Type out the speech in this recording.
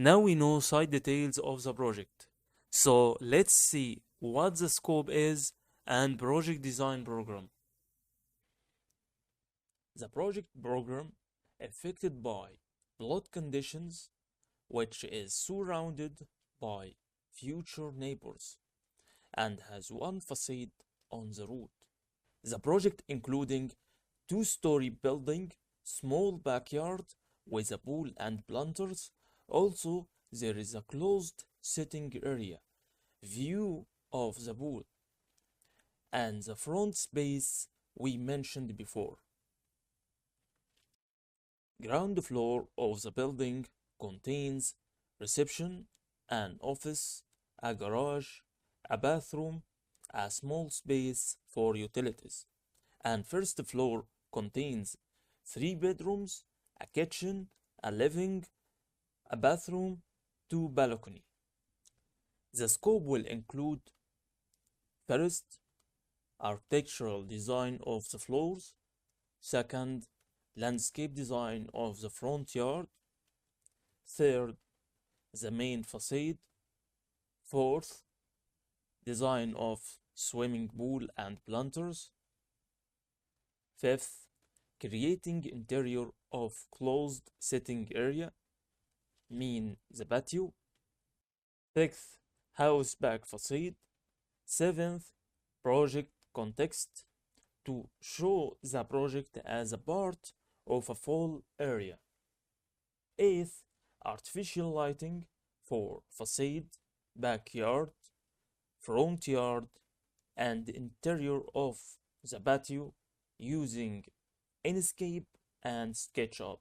Now we know side details of the project. So let's see what the scope is and project design program. The project program affected by plot conditions, which is surrounded by future neighbors and has one facade on the road. The project including two-story building, small backyard with a pool and planters. Also, there is a closed sitting area, view of the pool, and the front space we mentioned before. Ground floor of the building contains reception, an office, a garage, a bathroom, a small space for utilities. And first floor contains 3 bedrooms, a kitchen, a living, a bathroom, 2 balcony. The scope will include first, architectural design of the floors, second, landscape design of the front yard, third, the main facade, fourth, design of swimming pool and planters, fifth, creating interior of closed sitting area, mean the patio, sixth, house back facade, seventh, project context, to show the project as a part of a full area. Eighth, artificial lighting for facade, backyard, front yard, and interior of the patio using Enscape and SketchUp